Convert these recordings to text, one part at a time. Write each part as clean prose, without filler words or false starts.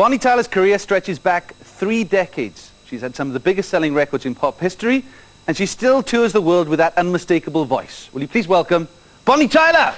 Bonnie Tyler's career stretches back 3 decades. She's had some of the biggest selling records in pop history, and she still tours the world with that unmistakable voice. Will you please welcome Bonnie Tyler?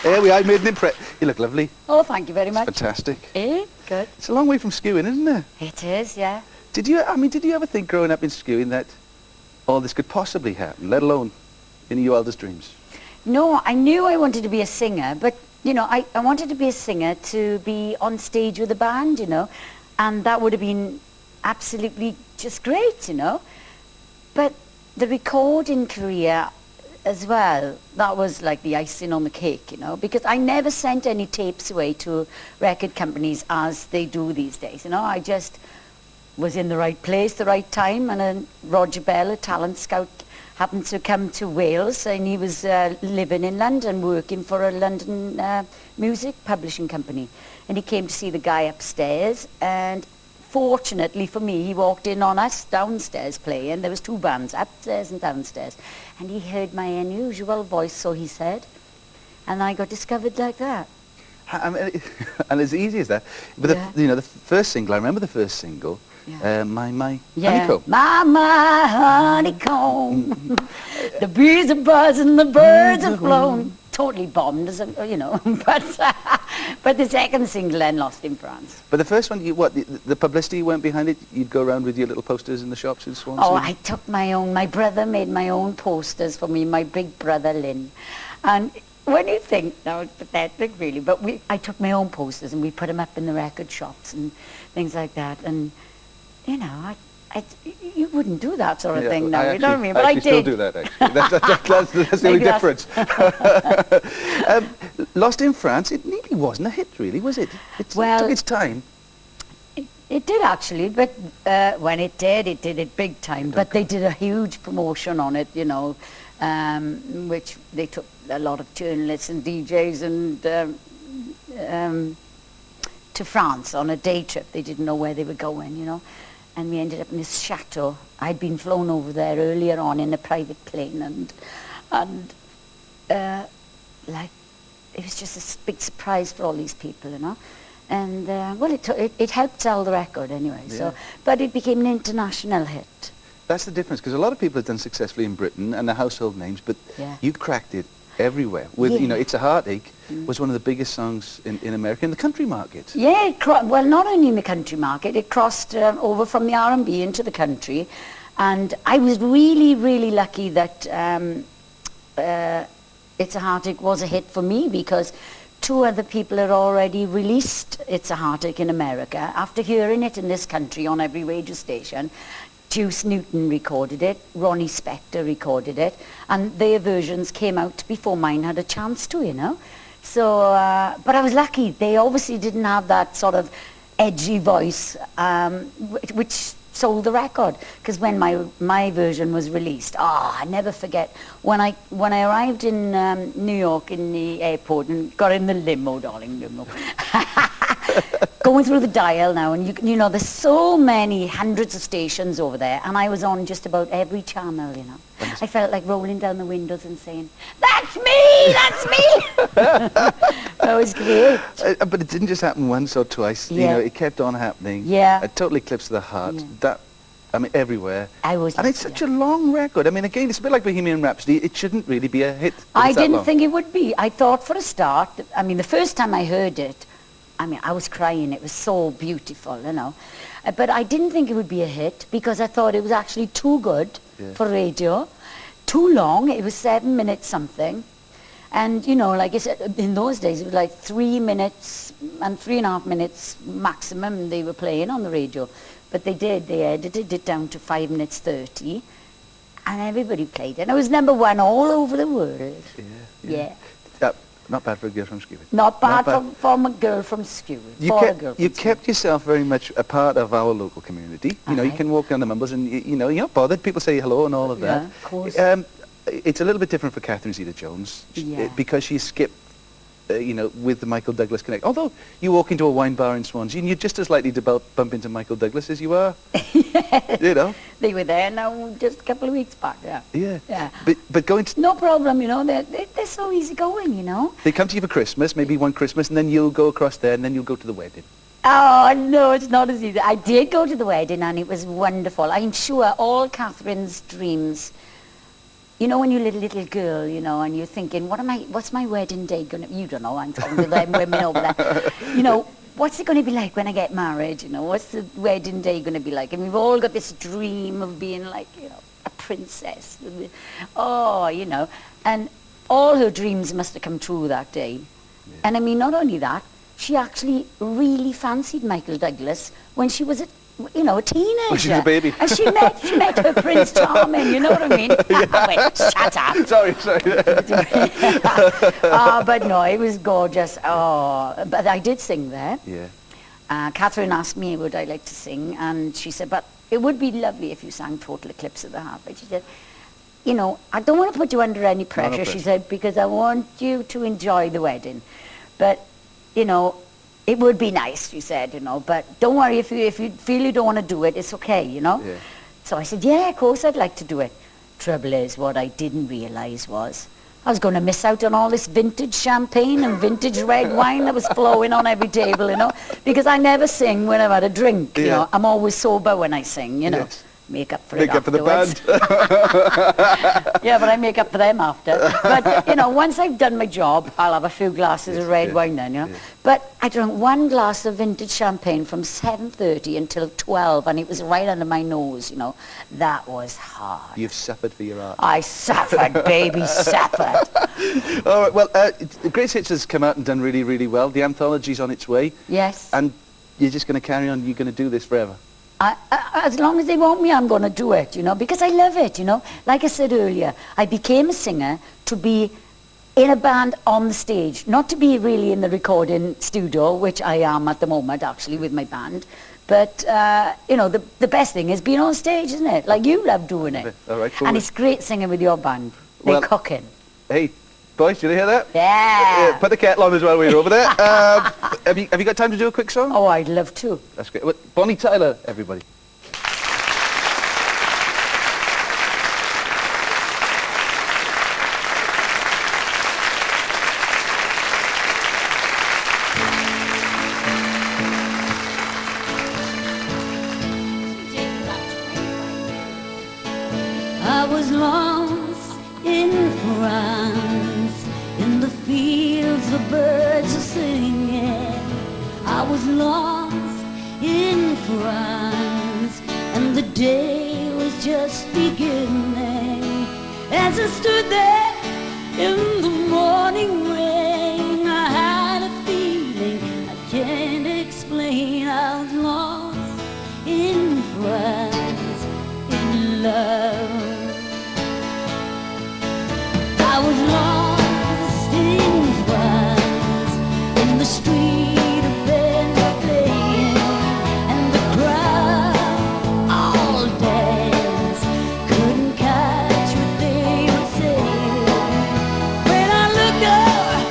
There we are, I made an impression. You look lovely. Oh, thank you very much. Fantastic. Eh? Good. It's a long way from Skewing, isn't it? It is, yeah. Did you ever think growing up in Skewing that all this could possibly happen, let alone in your wildest dreams? No, I knew I wanted to be a singer, but, you know, I wanted to be a singer to be on stage with a band, you know, and that would have been absolutely just great, you know. But the recording career as well, that was like the icing on the cake, you know, because I never sent any tapes away to record companies as they do these days, you know. I just was in the right place, the right time, and then Roger Bell, a talent scout, happened to come to Wales, and he was living in London, working for a London music publishing company. And he came to see the guy upstairs, and fortunately for me, he walked in on us downstairs playing. There was 2 bands, upstairs and downstairs. And he heard my unusual voice, so he said, and I got discovered like that. I mean, and as easy as that. But Yeah. the first single, I remember the first single, Yeah. My Yeah. Honeycomb. My honeycomb. The bees are buzzing, the birds are flown. Totally bombed, as a, you know. But the second single then lost in France. But the first one, the publicity went behind it? You'd go around with your little posters in the shops in Swansea? Oh, I took my own. My brother made my own posters for me, my big brother Lynn. And when you think, now it's pathetic really, but I took my own posters and we put them up in the record shops and things like that. And, you know, you wouldn't do that sort of thing now, you know what I mean? But I did. Still do that, actually. That's the only difference. Lost in France, it nearly wasn't a hit, really, was it? It took its time. It did actually, but when it did it big time. But they did a huge promotion on it, you know, which they took a lot of journalists and DJs and to France on a day trip. They didn't know where they were going, you know. And we ended up in this chateau. I'd been flown over there earlier on in a private plane, and like it was just a big surprise for all these people, you know. And well, it helped sell the record anyway. Yeah. So, but it became an international hit. That's the difference, because a lot of people have done successfully in Britain and they're household names, but you cracked it everywhere. With you know, It's a Heartache was one of the biggest songs in America in the country market. Yeah, well, not only in the country market, it crossed over from the R&B into the country, and I was really, really lucky that It's a Heartache was a hit for me, because 2 other people had already released It's a Heartache in America. After hearing it in this country on every radio station, Juice Newton recorded it, Ronnie Spector recorded it, and their versions came out before mine had a chance to, you know. So, but I was lucky. They obviously didn't have that sort of edgy voice, which sold the record. Because when my version was released, I never forget, when I arrived in New York in the airport and got in the limo, darling, limo. Going through the dial now, and you know, there's so many hundreds of stations over there, and I was on just about every channel, you know. I felt like rolling down the windows and saying, "That's me! That's me!" That was great. But it didn't just happen once or twice. You know, it kept on happening. Yeah. It totally eclipsed the heart. Yeah. That, I mean, everywhere. And it's such a long record. I mean, again, it's a bit like Bohemian Rhapsody. It shouldn't really be a hit. I didn't think it would be. I thought for a start, I mean, the first time I heard it, I mean, I was crying. It was so beautiful, you know. But I didn't think it would be a hit, because I thought it was actually too good for radio. Too long. It was 7 minutes something. And, you know, like I said, in those days, it was like 3 minutes and 3.5 minutes maximum they were playing on the radio. But they edited it down to 5 minutes 30. And everybody played it. And it was #1 all over the world. Yeah. Not bad for a girl from Skewing. Not bad for a girl from Skewing. You kept yourself very much a part of our local community. You know, you can walk down the Mumbles and, you know, you're not bothered. People say hello and all of that. Yeah, of course. It's a little bit different for Catherine Zeta-Jones, because she skipped you know, with the Michael Douglas Connect. Although you walk into a wine bar in Swansea and you're just as likely to bump into Michael Douglas as you are, you know. They were there now just a couple of weeks back, yeah. Yeah. Yeah. But going to... No problem, you know, they're so easy going, you know. They come to you for Christmas, maybe one Christmas, and then you'll go across there and then you'll go to the wedding. Oh, no, it's not as easy. I did go to the wedding and it was wonderful. I'm sure all Catherine's dreams, you know, when you're a little girl, you know, and you're thinking, what's my wedding day going to... You don't know, I'm talking to them women over there. You know, what's it going to be like when I get married? You know, what's the wedding day going to be like? And we've all got this dream of being like, you know, a princess. Oh, you know. And all her dreams must have come true that day. Yeah. And I mean, not only that, she actually really fancied Michael Douglas when she was a teenager. When she was a baby. And she met her Prince Charming, you know what I mean? Wait, shut up. Sorry. But no, it was gorgeous. Oh, but I did sing there. Yeah. Catherine asked me would I like to sing, and she said, but it would be lovely if you sang Total Eclipse of the Heart. But she said, you know, I don't want to put you under any pressure, she said, because I want you to enjoy the wedding. But, you know, it would be nice, she said, you know, but don't worry if you feel you don't want to do it, it's okay, you know. Yeah. So I said, yeah, of course I'd like to do it. Trouble is, what I didn't realise was I was going to miss out on all this vintage champagne and vintage red wine that was flowing on every table, you know, because I never sing when I've had a drink, you know. I'm always sober when I sing, you know. Yes. Make up for Make it up for the afterwards. band. Yeah, but I make up for them after. But, you know, once I've done my job, I'll have a few glasses of red wine then, you know. Yeah. But I drank one glass of vintage champagne from 7:30 until 12, and it was right under my nose, you know. That was hard. You've suffered for your art. I suffered, baby, suffered. All right, well, Grace Hits has come out and done really, really well. The anthology's on its way. Yes. And you're just going to carry on, you're going to do this forever. As long as they want me, I'm going to do it, you know, because I love it, you know. Like I said earlier, I became a singer to be in a band on the stage, not to be really in the recording studio, which I am at the moment, actually, with my band. But, you know, the best thing is being on stage, isn't it? Like you love doing it. All right, cool. And it's great singing with your band. They're cooking. Hey, boys, did you hear that? Yeah. Put the kettle on as well when you're over there. Have you got time to do a quick song? Oh, I'd love to. That's great. Well, Bonnie Tyler, everybody. I was lost in France, in the fields the birds are singing. I was lost in France, and the day was just beginning. As I stood there in the morning rain, I had a feeling I can't explain. I was lost in France, in love. I was lost in France, in the street of Belleville, and the crowd all danced, couldn't catch what they were saying. When I looked up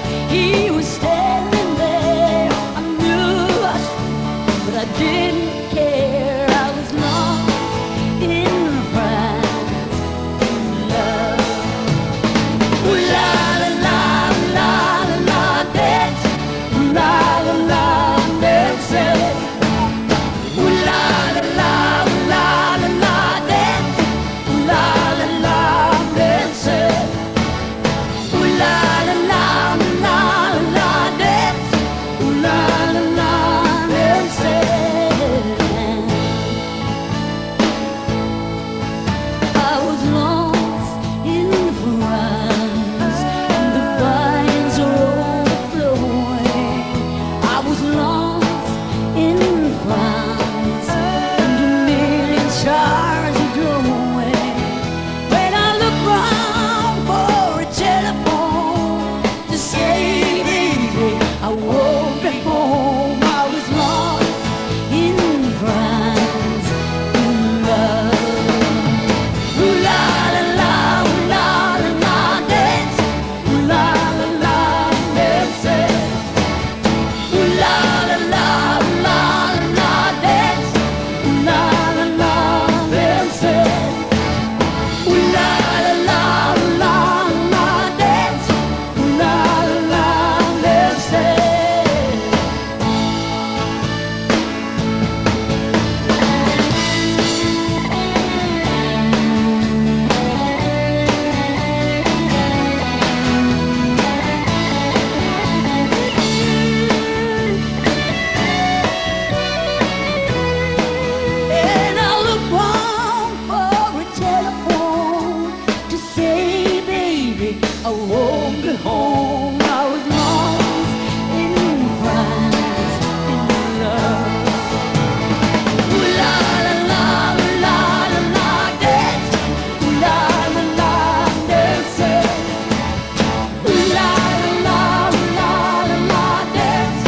I won't be home. I was lost in France, in love. Ooh la la la, ooh la la la, dance. Ooh la la la, dance. Ooh la la la, ooh la la la, dance.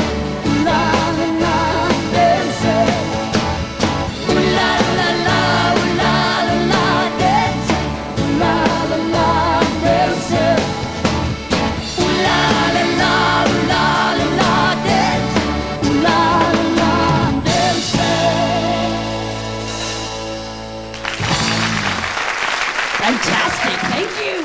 Ooh la la la, dance. Ooh la la la, ooh la la la, dance. Ooh la la la, dance. Ooh la la la, ooh la la la, dance. Ooh la la la, dance. Fantastic, thank you.